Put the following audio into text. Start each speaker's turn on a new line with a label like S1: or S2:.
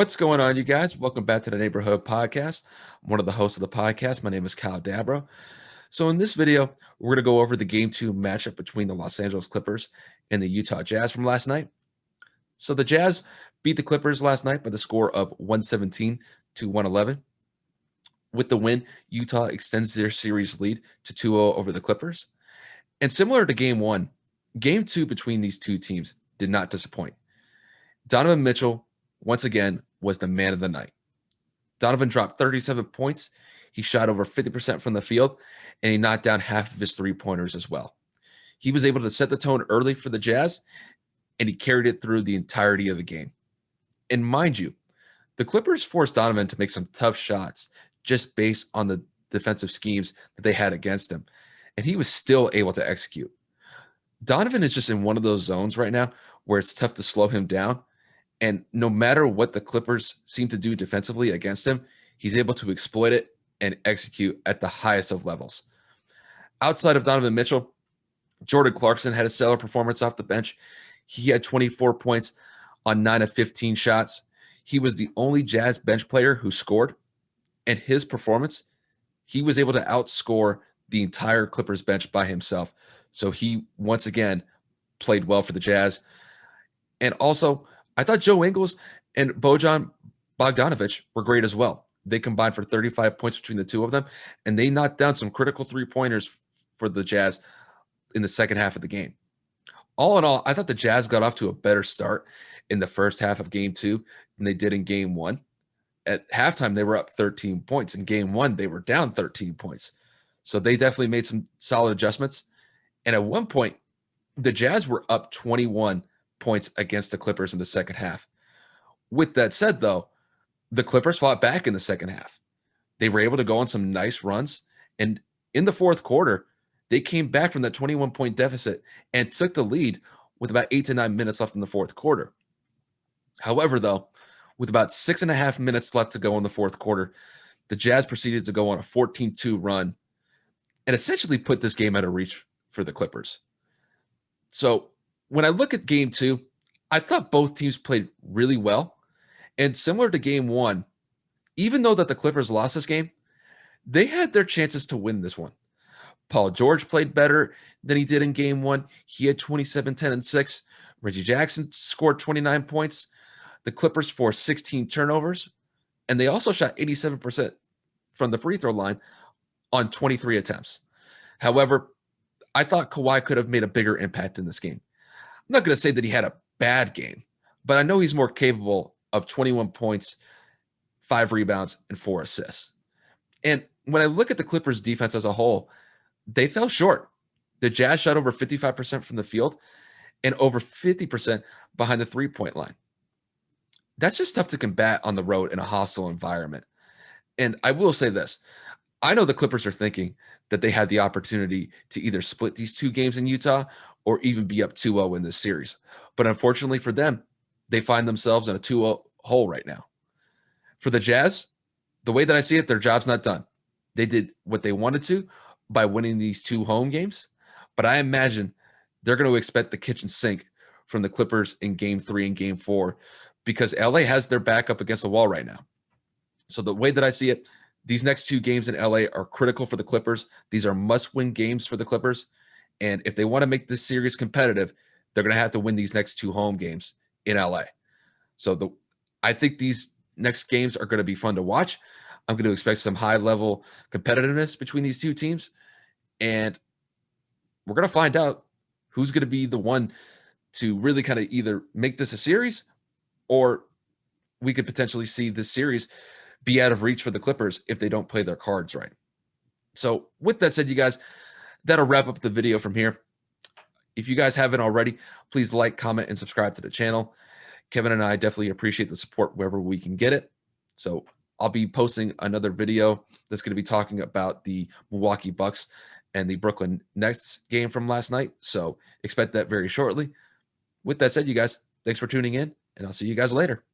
S1: What's going on, you guys? Welcome back to the Neighborhood Podcast. I'm one of the hosts of the podcast. My name is Kyle Dabro. So, in this video, we're going to go over the Game 2 matchup between the Los Angeles Clippers and the Utah Jazz from last night. So, the Jazz beat the Clippers last night by the score of 117 to 111. With the win, Utah extends their series lead to 2-0 over the Clippers. And similar to Game 1, Game 2 between these two teams did not disappoint. Donovan Mitchell, once again, was the man of the night. Donovan dropped 37 points. He shot over 50% from the field, and he knocked down half of his three-pointers as well. He was able to set the tone early for the Jazz, and he carried it through the entirety of the game. And mind you, the Clippers forced Donovan to make some tough shots just based on the defensive schemes that they had against him, and he was still able to execute. Donovan is just in one of those zones right now where it's tough to slow him down. And no matter what the Clippers seem to do defensively against him, he's able to exploit it and execute at the highest of levels. Outside of Donovan Mitchell, Jordan Clarkson had a stellar performance off the bench. He had 24 points on 9 of 15 shots. He was the only Jazz bench player who scored. And his performance, he was able to outscore the entire Clippers bench by himself. So he, once again, played well for the Jazz. And also, I thought Joe Ingles and Bojan Bogdanovic were great as well. They combined for 35 points between the two of them, and they knocked down some critical three-pointers for the Jazz in the second half of the game. All in all, I thought the Jazz got off to a better start in the first half of Game 2 than they did in Game 1. At halftime, they were up 13 points. In Game 1, they were down 13 points. So they definitely made some solid adjustments. And at one point, the Jazz were up 21 points against the Clippers in the second half. With that said, though, the Clippers fought back in the second half. They were able to go on some nice runs. And in the fourth quarter, they came back from that 21-point deficit and took the lead with about 8 to 9 minutes left in the fourth quarter. However, though, with about 6.5 minutes left to go in the fourth quarter, the Jazz proceeded to go on a 14-2 run and essentially put this game out of reach for the Clippers. So when I look at Game 2, I thought both teams played really well. And similar to Game 1, even though that the Clippers lost this game, they had their chances to win this one. Paul George played better than he did in Game 1. He had 27, 10, and 6. Reggie Jackson scored 29 points. The Clippers forced 16 turnovers, and they also shot 87% from the free throw line on 23 attempts. However, I thought Kawhi could have made a bigger impact in this game. I'm not going to say that he had a bad game, but I know he's more capable of 21 points, 5 rebounds, and 4 assists. And when I look at the Clippers defense as a whole, they fell short. The Jazz shot over 55% from the field and over 50% behind the three-point line. That's just tough to combat on the road in a hostile environment. And I will say this. I know the Clippers are thinking that they had the opportunity to either split these two games in Utah or even be up 2-0 in this series. But unfortunately for them, they find themselves in a 2-0 hole right now. For the Jazz, the way that I see it, their job's not done. They did what they wanted to by winning these 2 home games, but I imagine they're going to expect the kitchen sink from the Clippers in Game 3 and Game 4 because LA has their back up against the wall right now. So the way that I see it, these next 2 games in LA are critical for the Clippers. These are must-win games for the Clippers. And if they want to make this series competitive, they're going to have to win these next 2 home games in LA. So I think these next games are going to be fun to watch. I'm going to expect some high-level competitiveness between these 2 teams. And we're going to find out who's going to be the one to really kind of either make this a series or we could potentially see this series be out of reach for the Clippers if they don't play their cards right. So with that said, you guys, that'll wrap up the video from here. If you guys haven't already, please like, comment, and subscribe to the channel. Kevin and I definitely appreciate the support wherever we can get it. So I'll be posting another video that's going to be talking about the Milwaukee Bucks and the Brooklyn Nets game from last night. So expect that very shortly. With that said, you guys, thanks for tuning in, and I'll see you guys later.